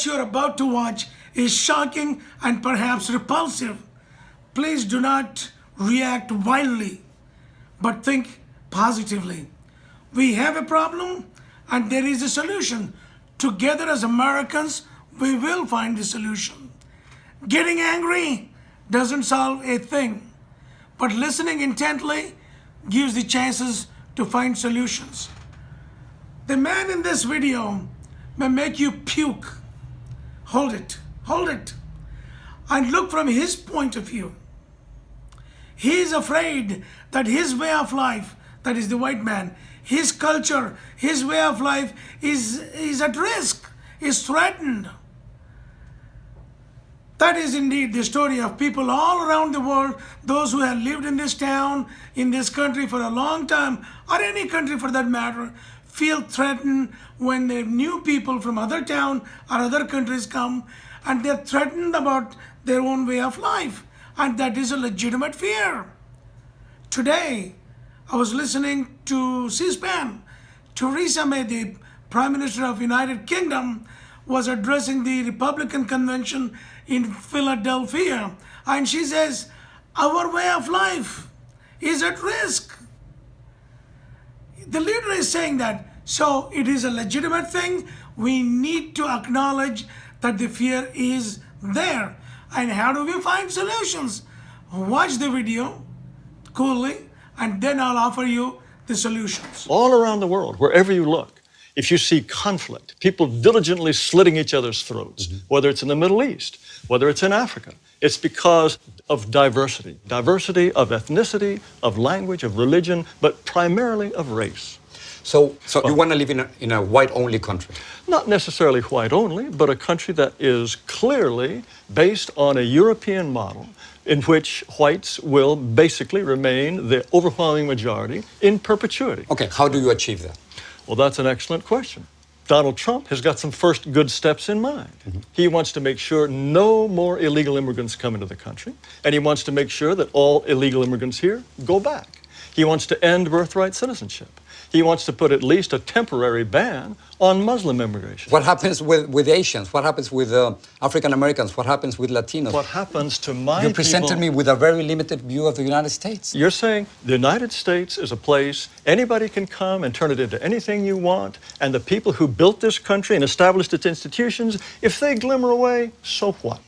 What you're about to watch is shocking and perhaps repulsive. Please do not react wildly, but think positively. We have a problem and there is a solution. Together as Americans, we will find the solution. Getting angry doesn't solve a thing, but listening intently gives the chances to find solutions. The man in this video may make you puke. Hold it, and look from his point of view. He is afraid that his way of life, that is the white man, his culture, his way of life is at risk, is threatened. That is indeed the story of people all around the world, those who have lived in this town, in this country for a long time, or any country for that matter, feel threatened when the new people from other town or other countries come, and they're threatened about their own way of life, and that is a legitimate fear. Today, I was listening to C-SPAN. Theresa May, the Prime Minister of United Kingdom, was addressing the Republican convention in Philadelphia, and she says, our way of life is at risk. The leader is saying that, so it is a legitimate thing. We need to acknowledge that the fear is there. And how do we find solutions? Watch the video coolly, and then I'll offer you the solutions. All around the world, wherever you look, if you see conflict, people diligently slitting each other's throats, whether it's in the Middle East, whether it's in Africa, it's because of diversity. Diversity of ethnicity, of language, of religion, but primarily of race. So you want to live in a white-only country? Not necessarily white-only, but a country that is clearly based on a European model in which whites will basically remain the overwhelming majority in perpetuity. Okay, how do you achieve that? Well, that's an excellent question. Donald Trump has got some first good steps in mind. He wants to make sure no more illegal immigrants come into the country, and he wants to make sure that all illegal immigrants here go back. He wants to end birthright citizenship. He wants to put at least a temporary ban on Muslim immigration. What happens with Asians? What happens with African Americans? What happens with Latinos? What happens to my people? You presented me with a very limited view of the United States. You're saying the United States is a place anybody can come and turn it into anything you want, and the people who built this country and established its institutions, if they glimmer away, so what?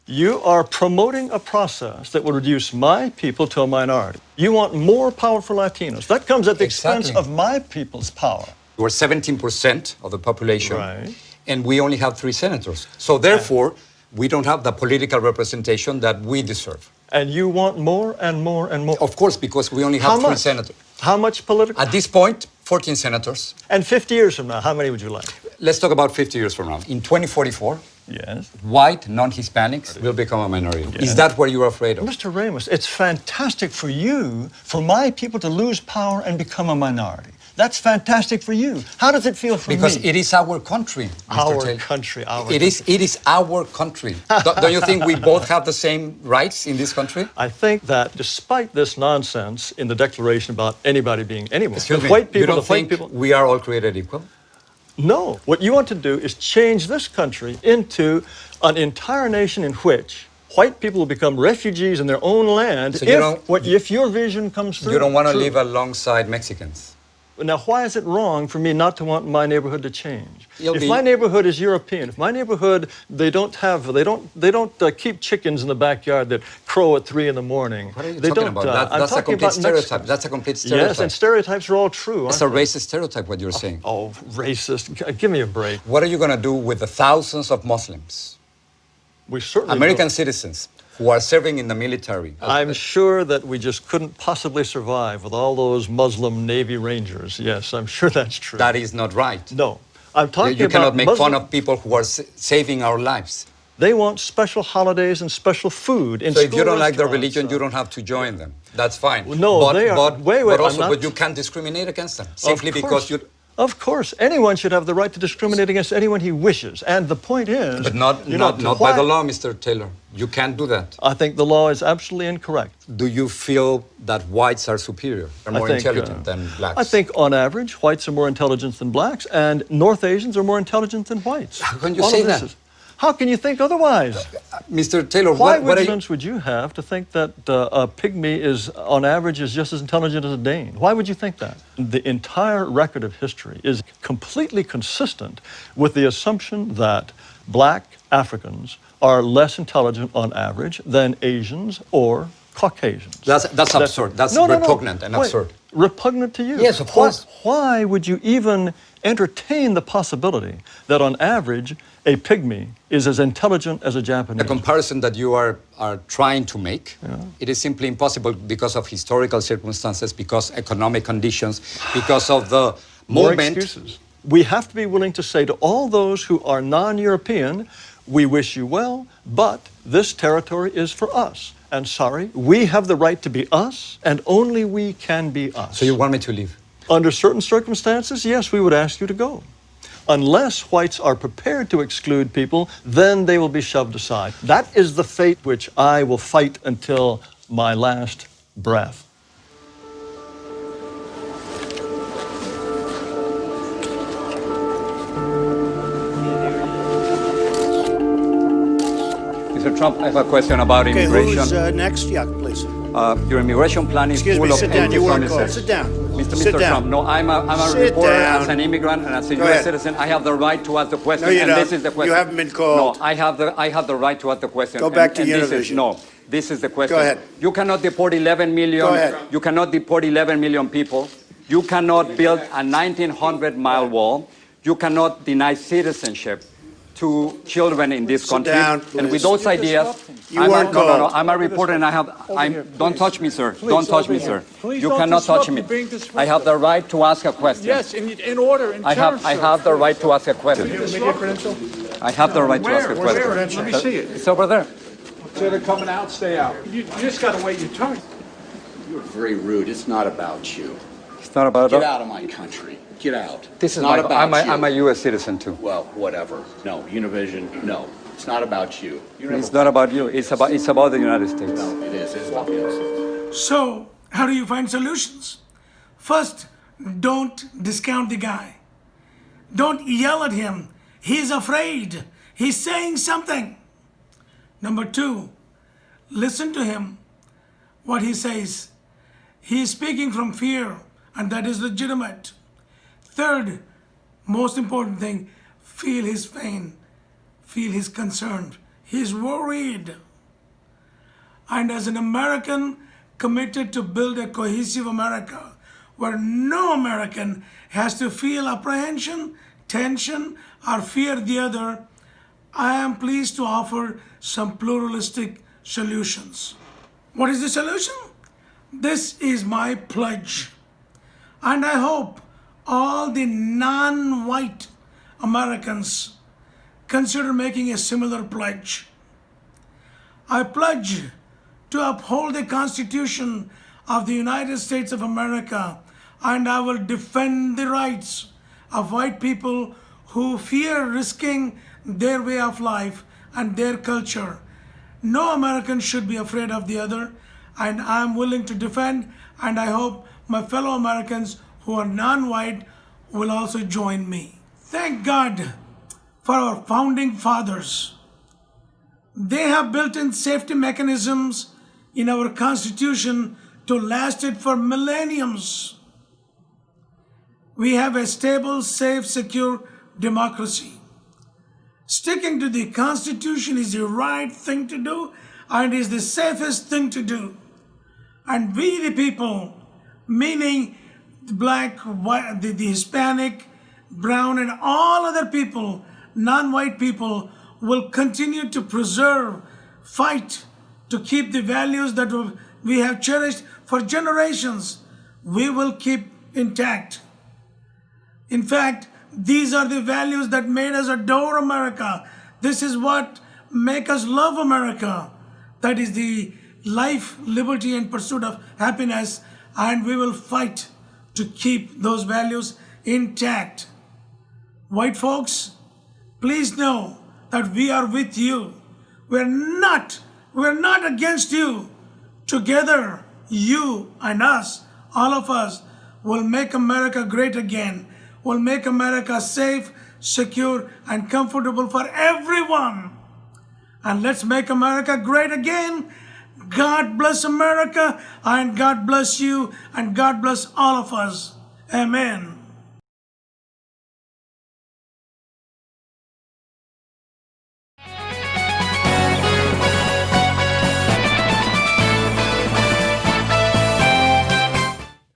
You are promoting a process that will reduce my people to a minority. You want more power for Latinos. That comes at the expense of my people's power. We're 17% of the population, right, and we only have 3 senators. So therefore, we don't have the political representation that we deserve. And you want more and more and more? Of course, because we only have 3 senators. How much political? At this point, 14 senators. And 50 years from now, how many would you like? Let's talk about 50 years from now. In 2044, yes, white non-Hispanics will become a minority. Yes. Is that what you're afraid of? Mr. Ramos, it's fantastic for you, for my people to lose power and become a minority. That's fantastic for you. How does it feel for because me? It is our country, Mr. Our Taylor. country, our It is our country. Don't you think we both have the same rights in this country? I think that despite this nonsense in the Declaration about anybody being anyone, Excuse me, white people, you don't the white think people, we are all created equal? no. What you want to do is change this country into an entire nation in which white people will become refugees in their own land So if your vision comes through. You don't want to live alongside Mexicans? Now, why is it wrong for me not to want my neighborhood to change? If my neighborhood is European, if my neighborhood, they don't keep chickens in the backyard that crow at 3 in the morning. What are you talking about? That's a complete stereotype. That's a complete stereotype. Yes, and stereotypes are all true. It's a racist stereotype, what you're saying. Oh, racist. Give me a break. What are you going to do with the thousands of Muslims? We certainly American citizens who are serving in the military. I'm sure that we just couldn't possibly survive with all those Muslim Navy Rangers. Yes, I'm sure that's true. That is not right. No. I'm talking about You cannot make fun of people who are saving our lives. They want special holidays and special food in So school if you don't like their restaurants, religion, you don't have to join them. That's fine. Well, no, they are. But you can't discriminate against them simply because you. Of course, anyone should have the right to discriminate against anyone he wishes. And the point is... But not by the law, Mr. Taylor. You can't do that. I think the law is absolutely incorrect. Do you feel that whites are superior, are more intelligent than blacks? I think, on average, whites are more intelligent than blacks, and North Asians are more intelligent than whites. How can you say that? How can you think otherwise? Mr. Taylor, What what are you... sense would you have to think that a pygmy is, on average, is just as intelligent as a Dane? Why would you think that? The entire record of history is completely consistent with the assumption that black Africans are less intelligent on average than Asians or Caucasians. That's absurd. That's repugnant and absurd. Repugnant to you? Yes, of course. Why would you even entertain the possibility that on average a pygmy is as intelligent as a Japanese? The comparison that you are trying to make, it is simply impossible because of historical circumstances, because economic conditions, because of the More moment. excuses. We have to be willing to say to all those who are non-European, we wish you well, but this territory is for us. And sorry, we have the right to be us, and only we can be us. So you want me to leave? Under certain circumstances, yes, we would ask you to go. Unless whites are prepared to exclude people, then they will be shoved aside. That is the fate which I will fight until my last breath. Mr. Trump, I have a question about immigration. Who's next? Yeah, please. Your immigration plan is Excuse full me, of sit down. You weren't anti-foreigners. called. Sit down. Mr. Sit down. Trump, no, I'm a Sit reporter, down. as an immigrant, and as a Go U.S. ahead. citizen. I have the right to ask the question, No, you and don't. this is the question. You haven't been called. No, I have the right to ask the question. Go back to this is, Univision. No, this is the question. Go ahead. You cannot deport 11 million. Go ahead. You cannot deport 11 million people. You cannot build a 1,900-mile wall. You cannot deny citizenship to children in this country. down, and with please. those ideas, You weren't no, called. I'm a reporter, and don't touch me, sir. Don't touch me, sir. Please You don't cannot touch disrupt. me. You're being disruptive. I have the right to ask a question. Yes, in order, in I terms, have the right to ask a question. credential? I have the right to ask a Where's question. your credential? Let me see it. It's over there. So they're coming out, stay out. You just got to wait your turn. You're very rude. It's not about you. It's not about Get out of my country. Get out. This is not my, about you. I'm a U.S. citizen too. Well, whatever. No, Univision. No, it's not about you. It's not about you. It's about the United States. No, it is. It's about you. So, how do you find solutions? First, don't discount the guy. Don't yell at him. He's afraid. He's saying something. Number two, listen to him, what he says. He is speaking from fear, and that is legitimate. Third, most important thing, feel his pain, feel his concern. He's worried. And as an American committed to build a cohesive America, where no American has to feel apprehension, tension, or fear the other, I am pleased to offer some pluralistic solutions. What is the solution? This is my pledge. And I hope all the non-white Americans consider making a similar pledge. I pledge to uphold the Constitution of the United States of America, and I will defend the rights of white people who fear risking their way of life and their culture. No American should be afraid of the other, and I am willing to defend, and I hope my fellow Americans who are non-white will also join me. Thank God for our founding fathers. They have built-in safety mechanisms in our Constitution to last it for millenniums. We have a stable, safe, secure democracy. Sticking to the Constitution is the right thing to do and is the safest thing to do. And we the people, meaning the black, white, the Hispanic, brown, and all other people, non-white people, will continue to preserve, fight to keep the values that we have cherished for generations. We will keep intact. In fact, these are the values that made us adore America. This is what make us love America. That is the life, liberty, and pursuit of happiness. And we will fight to keep those values intact. White folks, please know that we are with you. We're not against you. Together, you and us, all of us, will make America great again. Will make America safe, secure, and comfortable for everyone. And let's make America great again. God bless America, and God bless you, and God bless all of us. Amen.